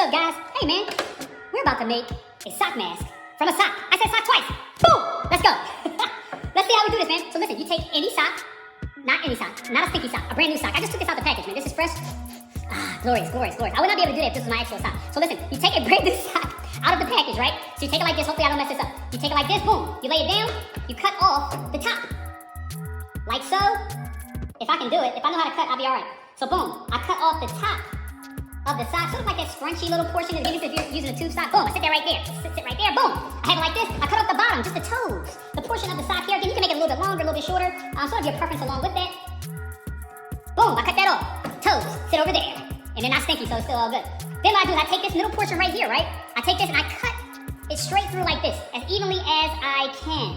up, guys? Hey, man. We're about to make a sock mask from a sock. I said sock twice. Boom! Let's go. Let's see how we do this, man. So listen, you take any sock, not any sock, not a stinky sock, a brand new sock. I just took this out the package, man. This is fresh. Ah, glorious, glorious, glorious. I would not be able to do that if this was my actual sock. So listen, you take a brand new sock out of the package, right? So you take it like this. Hopefully I don't mess this up. You take it like this, boom. You lay it down. You cut off the top. Like so. If I can do it, if I know how to cut, I'll be all right. So boom, I cut off the top of the sock, sort of like that scrunchy little portion that gives if you're using a tube sock. Boom, I sit there right there. Sit right there, boom. I have it like this. I cut off the bottom, just the toes. The portion of the sock here. Again, you can make it a little bit longer, a little bit shorter. Sort of your preference along with that. Boom, I cut that off. Toes, sit over there. And they're not stinky, so it's still all good. Then what I do is I take this middle portion right here, right? I take this and I cut it straight through like this, as evenly as I can.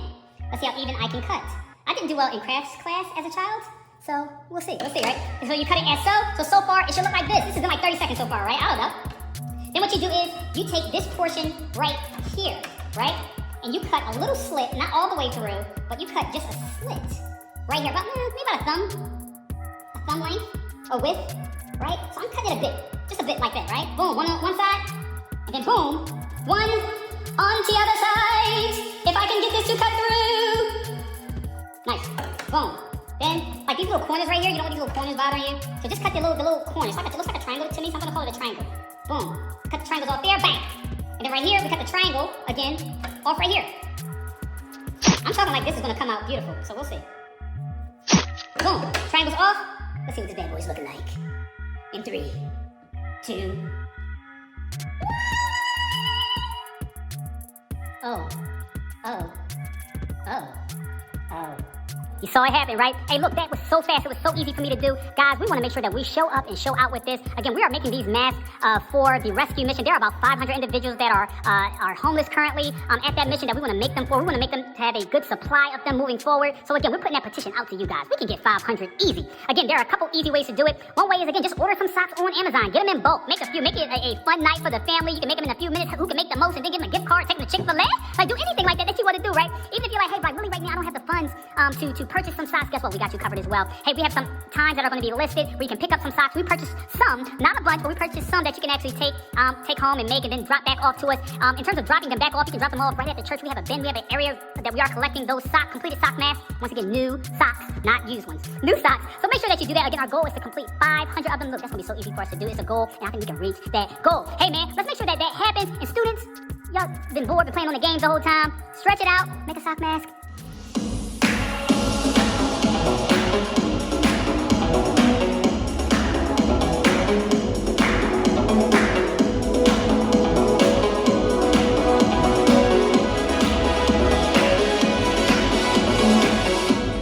Let's see how even I can cut. I didn't do well in crafts class as a child. So, we'll see, right? And so you cut it as so. So far, it should look like this. This has been like 30 seconds so far, right? I don't know. Then what you do is, you take this portion right here, right? And you cut a little slit, not all the way through, but you cut just a slit right here, about, maybe about a thumb length, or width, right? So I'm cutting it a bit, just a bit like that, right? Boom, one on one side, and then boom, one on the other side. If I can get this to cut through. Nice, boom. Then, like these little corners right here, you don't want these little corners bothering you. So just cut the little corners. It looks like a triangle to me, so I'm gonna call it a triangle. Boom. Cut the triangles off there, bang. And then right here, we cut the triangle, again, off right here. I'm talking like this is gonna come out beautiful, so we'll see. Boom. Triangles off. Let's see what this bad boy's looking like. In 3, 2. Oh. Oh. Oh. Oh. You saw it happen, right? Hey, look, that was so fast. It was so easy for me to do. Guys, we want to make sure that we show up and show out with this. Again, we are making these masks for the rescue mission. There are about 500 individuals that are homeless currently at that mission that we want to make them for. We want to make them to have a good supply of them moving forward. So again, we're putting that petition out to you guys. We can get 500 easy. Again, there are a couple easy ways to do it. One way is, again, just order some socks on Amazon. Get them in bulk. Make a few. Make it a fun night for the family. You can make them in a few minutes. Who can make the most? And then give them a gift card, take them to Chick-fil-A. Like, do anything like that you want to do, right? Even if you're like, hey, like, really right now I don't have the funds to purchase some socks. Guess what? We got you covered as well. Hey, we have some times that are going to be listed where you can pick up some socks. We purchased some, not a bunch, but we purchased some that you can actually take home and make and then drop back off to us. In terms of dropping them back off, you can drop them off right at the church. We have a bin. We have an area that we are collecting those completed sock masks. Once again, new socks, not used ones. New socks. So make sure that you do that. Again, our goal is to complete 500 of them. Look, that's going to be so easy for us to do. It's a goal, and I think we can reach that goal. Hey, man, let's make sure that that happens. And students, y'all been bored, been playing on the games the whole time. Stretch it out. Make a sock mask.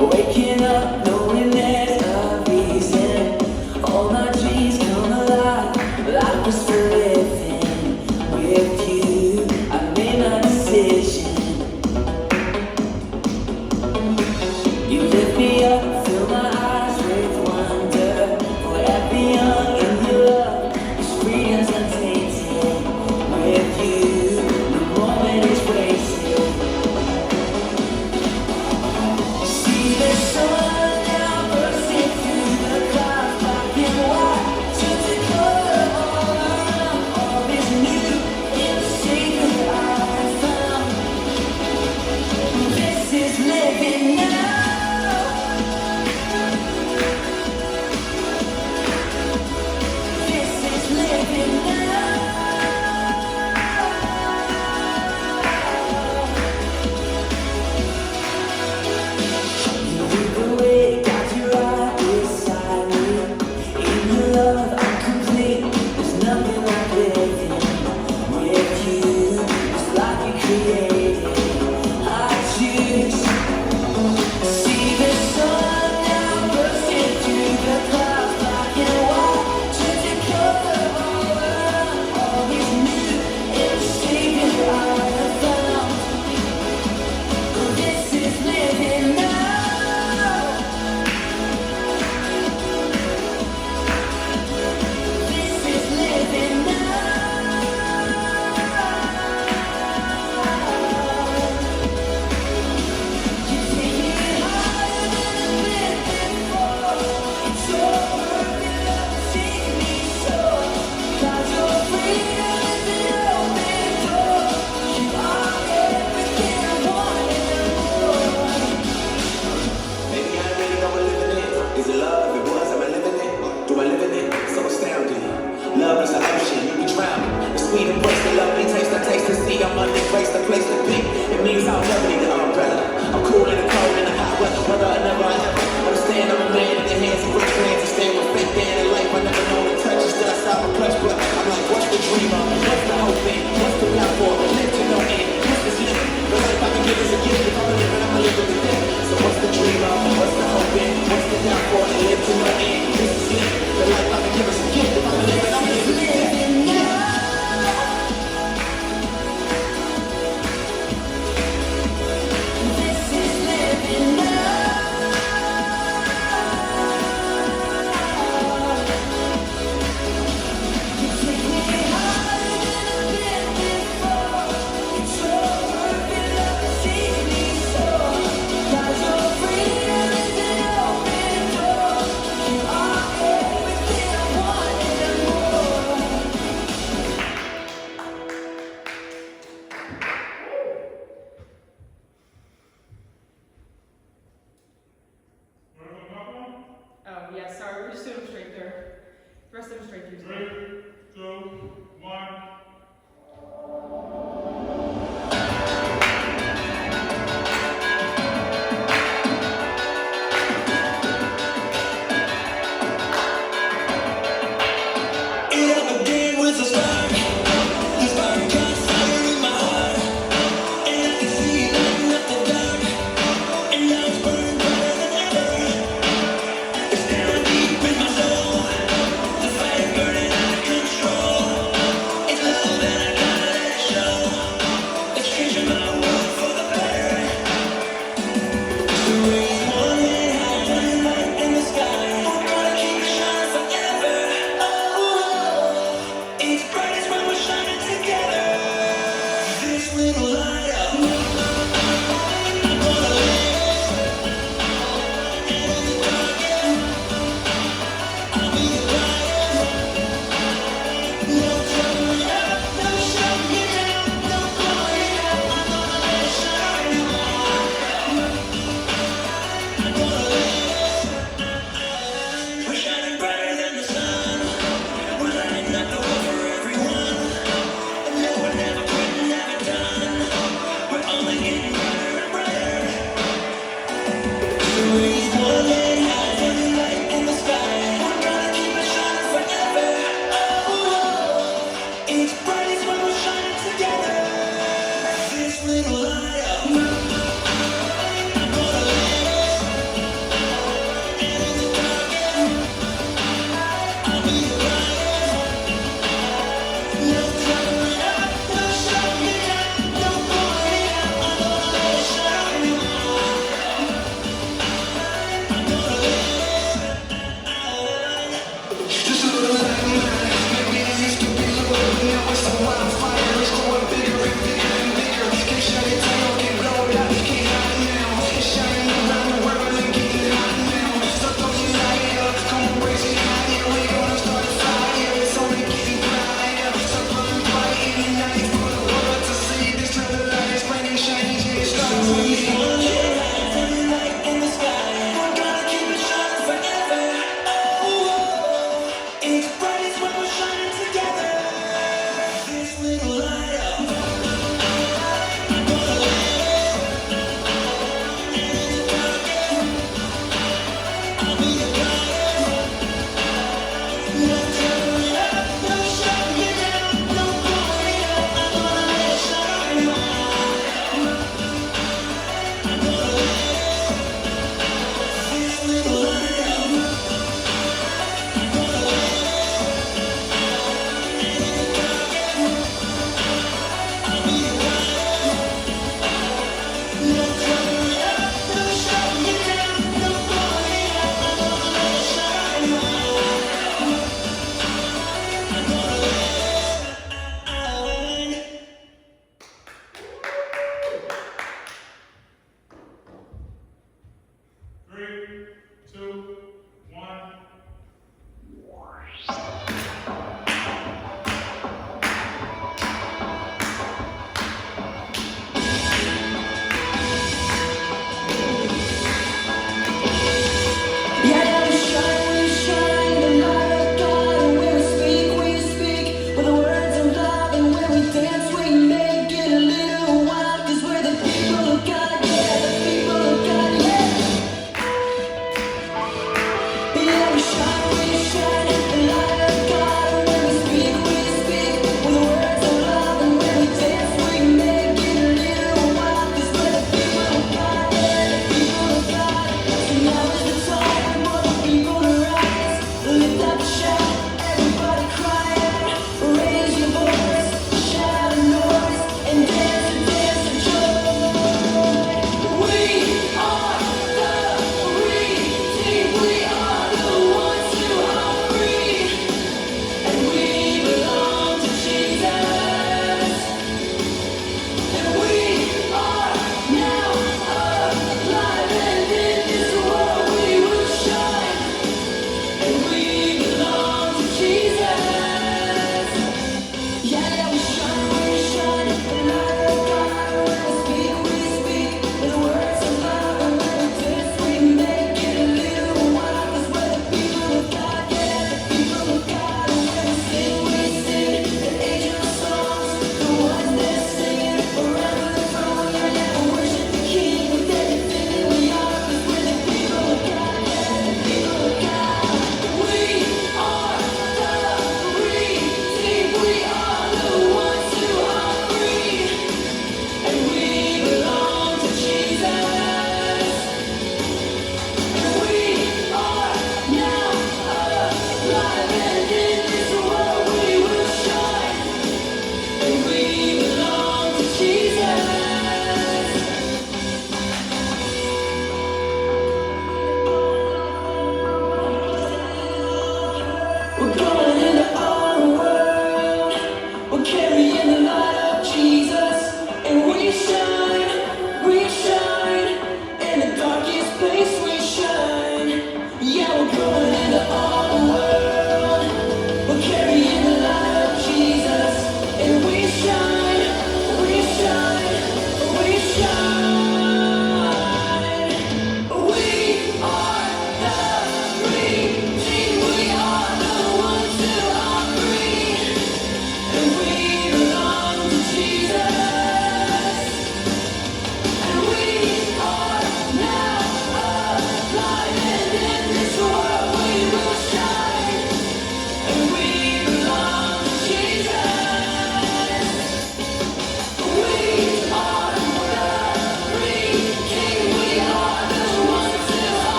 Waking up knowing there's a reason. All my dreams come alive. Life was for living with you. I made my decision. You lift me up, fill my eyes with wonder. Forever young in your love, this freedom's untainted. With you, the moment is wasted. The sun now bursting through the clouds, black and white, turns the color all around.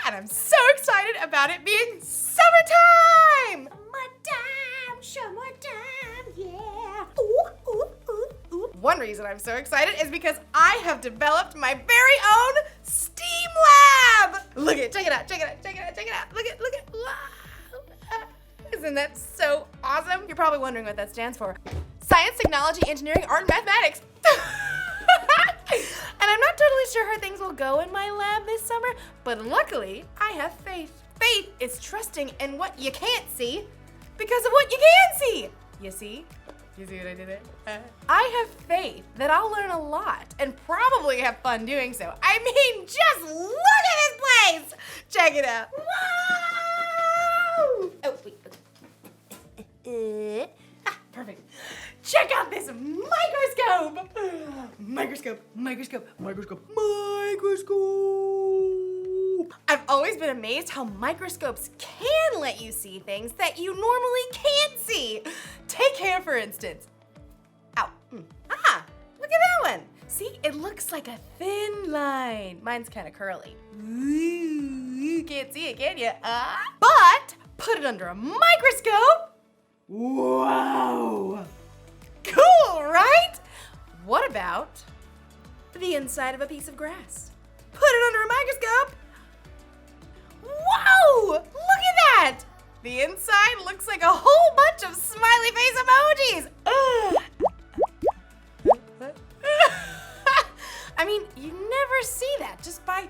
and I'm so excited about it being summertime! Summertime, yeah. Ooh, ooh, ooh, ooh. One reason I'm so excited is because I have developed my very own STEAM lab. Look it, check it out, check it out, check it out, check it out. Look it. Wow. Isn't that so awesome? You're probably wondering what that stands for. Science, technology, engineering, art, and mathematics. And I'm not totally sure how things will go in my lab this summer, but luckily I have faith. Faith is trusting in what you can't see because of what you can see. You see? You see what I did there? I have faith that I'll learn a lot and probably have fun doing so. I mean, just look at this place! Check it out. Wow! Oh, wait. Perfect. Check out this microscope! Microscope. I've always been amazed how microscopes can let you see things that you normally can't see. Take hair, for instance. Ow. Look at that one. See, it looks like a thin line. Mine's kind of curly. Ooh, you can't see it, can you? But put it under a microscope. Wow. Cool, right? What about the inside of a piece of grass? Put it under a microscope. Whoa! Look at that! The inside looks like a whole bunch of smiley face emojis. I mean, you never see that just by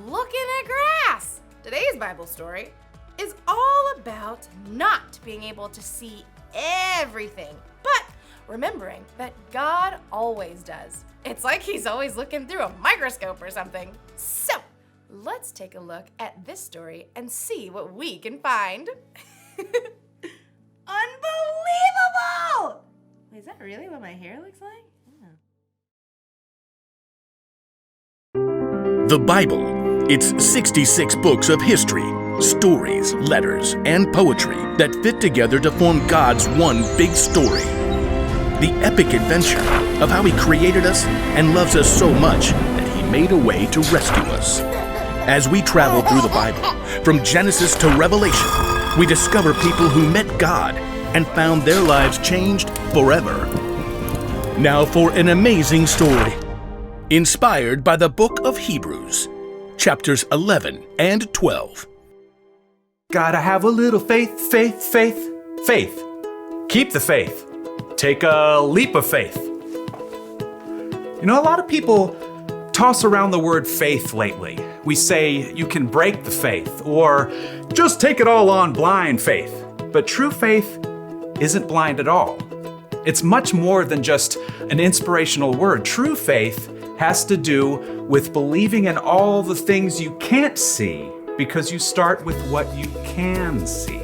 looking at grass. Today's Bible story is all about not being able to see everything, but remembering that God always does. It's like he's always looking through a microscope or something. So, let's take a look at this story and see what we can find. Unbelievable! Is that really what my hair looks like? The Bible. It's 66 books of history, stories, letters, and poetry that fit together to form God's one big story. The epic adventure of how He created us and loves us so much that He made a way to rescue us. As we travel through the Bible, from Genesis to Revelation, we discover people who met God and found their lives changed forever. Now for an amazing story, inspired by the book of Hebrews, chapters 11 and 12. Gotta have a little faith. Keep the faith. Take a leap of faith. You know, a lot of people toss around the word faith lately. We say you can break the faith, or just take it all on blind faith. But true faith isn't blind at all. It's much more than just an inspirational word. True faith has to do with believing in all the things you can't see because you start with what you can see.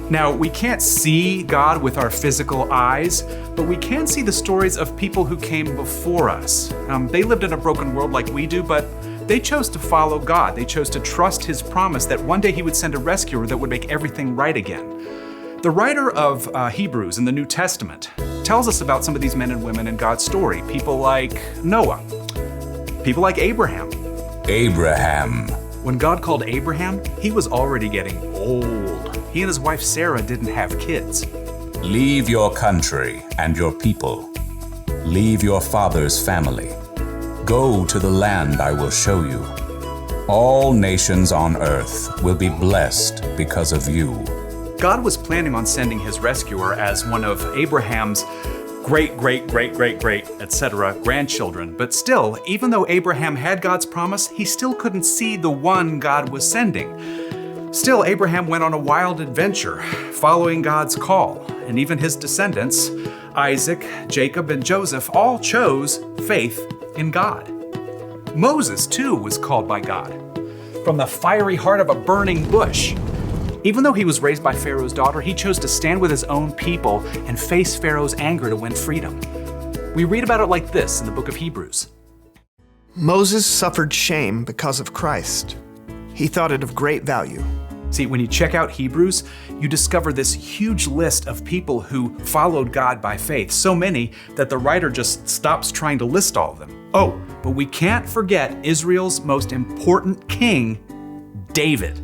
Now, we can't see God with our physical eyes, but we can see the stories of people who came before us. They lived in a broken world like we do, but they chose to follow God. They chose to trust His promise that one day He would send a rescuer that would make everything right again. The writer of Hebrews in the New Testament tells us about some of these men and women in God's story. People like Noah, people like Abraham. When God called Abraham, he was already getting old. He and his wife Sarah didn't have kids. Leave your country and your people. Leave your father's family. Go to the land I will show you. All nations on earth will be blessed because of you. God was planning on sending his rescuer as one of Abraham's great, etc. grandchildren. But still, even though Abraham had God's promise, he still couldn't see the one God was sending. Still, Abraham went on a wild adventure, following God's call. And even his descendants, Isaac, Jacob, and Joseph, all chose faith in God. Moses, too, was called by God from the fiery heart of a burning bush. Even though he was raised by Pharaoh's daughter, he chose to stand with his own people and face Pharaoh's anger to win freedom. We read about it like this in the book of Hebrews. Moses suffered shame because of Christ. He thought it of great value. See, when you check out Hebrews, you discover this huge list of people who followed God by faith, so many that the writer just stops trying to list all of them. Oh, but we can't forget Israel's most important king, David.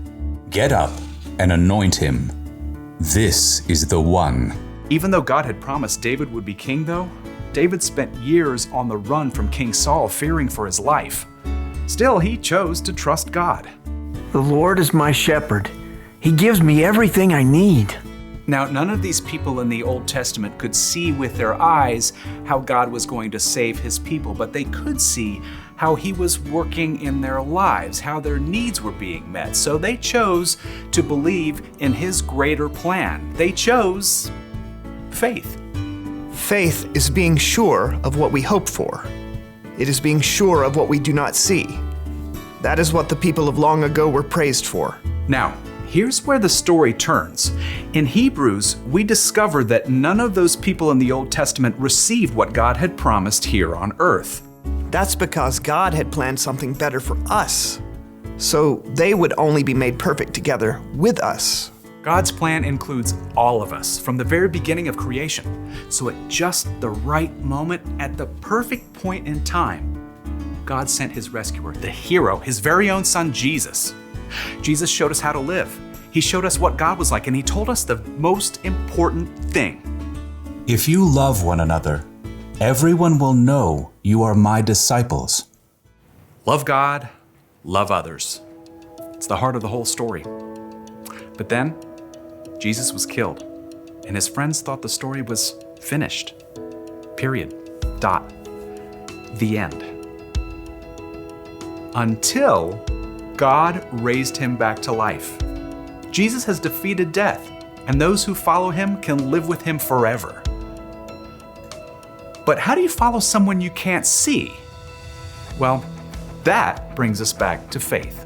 Get up and anoint him. This is the one. Even though God had promised David would be king, though, David spent years on the run from King Saul, fearing for his life. Still, he chose to trust God. The Lord is my shepherd. He gives me everything I need. Now, none of these people in the Old Testament could see with their eyes how God was going to save his people, but they could see how he was working in their lives, how their needs were being met. So they chose to believe in his greater plan. They chose faith. Faith is being sure of what we hope for. It is being sure of what we do not see. That is what the people of long ago were praised for. Now, here's where the story turns. In Hebrews, we discover that none of those people in the Old Testament received what God had promised here on earth. That's because God had planned something better for us, so they would only be made perfect together with us. God's plan includes all of us from the very beginning of creation. So at just the right moment, at the perfect point in time, God sent his rescuer, the hero, his very own son, Jesus. Jesus showed us how to live. He showed us what God was like, and he told us the most important thing. If you love one another, everyone will know you are my disciples. Love God, love others. It's the heart of the whole story. But then, Jesus was killed, and his friends thought the story was finished. Period. Dot. The end. Until God raised him back to life. Jesus has defeated death, and those who follow him can live with him forever. But how do you follow someone you can't see? Well, that brings us back to faith.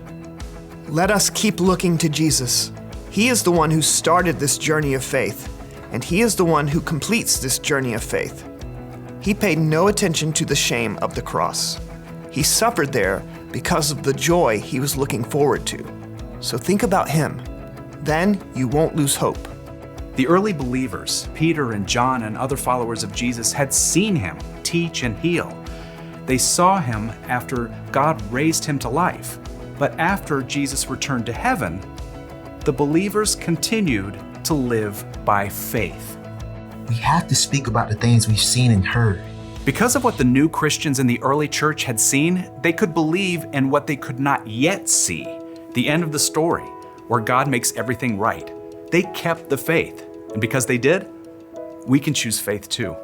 Let us keep looking to Jesus. He is the one who started this journey of faith, and he is the one who completes this journey of faith. He paid no attention to the shame of the cross. He suffered there because of the joy he was looking forward to. So think about him. Then you won't lose hope. The early believers, Peter and John and other followers of Jesus, had seen him teach and heal. They saw him after God raised him to life. But after Jesus returned to heaven, the believers continued to live by faith. We have to speak about the things we've seen and heard. Because of what the new Christians in the early church had seen, they could believe in what they could not yet see, the end of the story, where God makes everything right. They kept the faith, and because they did, we can choose faith too.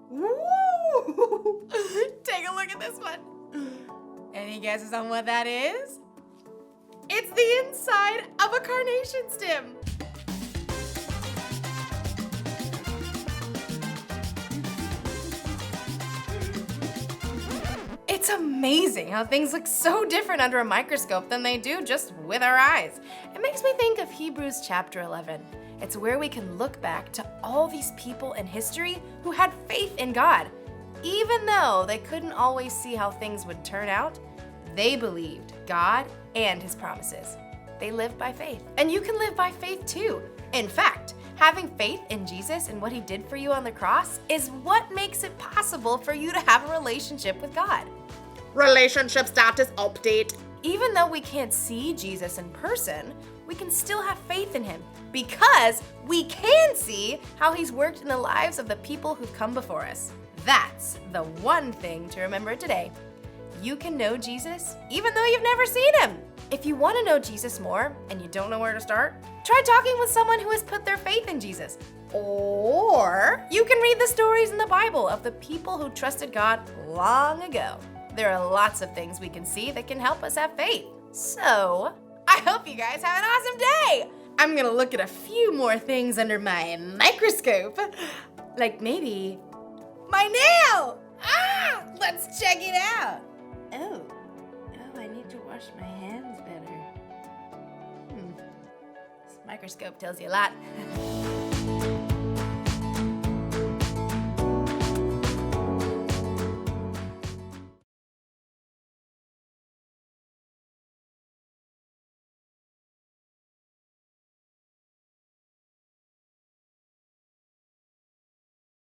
Woo! Take a look at this one. Any guesses on what that is? It's the inside of a carnation stem. It's amazing how things look so different under a microscope than they do just with our eyes. It makes me think of Hebrews chapter 11. It's where we can look back to all these people in history who had faith in God. Even though they couldn't always see how things would turn out, they believed God and his promises. They lived by faith. And you can live by faith too. In fact, having faith in Jesus and what he did for you on the cross is what makes it possible for you to have a relationship with God. Relationship status update. Even though we can't see Jesus in person, we can still have faith in him because we can see how he's worked in the lives of the people who've come before us. That's the one thing to remember today. You can know Jesus even though you've never seen him. If you want to know Jesus more and you don't know where to start, try talking with someone who has put their faith in Jesus. Or you can read the stories in the Bible of the people who trusted God long ago. There are lots of things we can see that can help us have faith. So, I hope you guys have an awesome day. I'm gonna look at a few more things under my microscope. Like maybe my nail. Let's check it out. Oh, I need to wash my hands better. This microscope tells you a lot.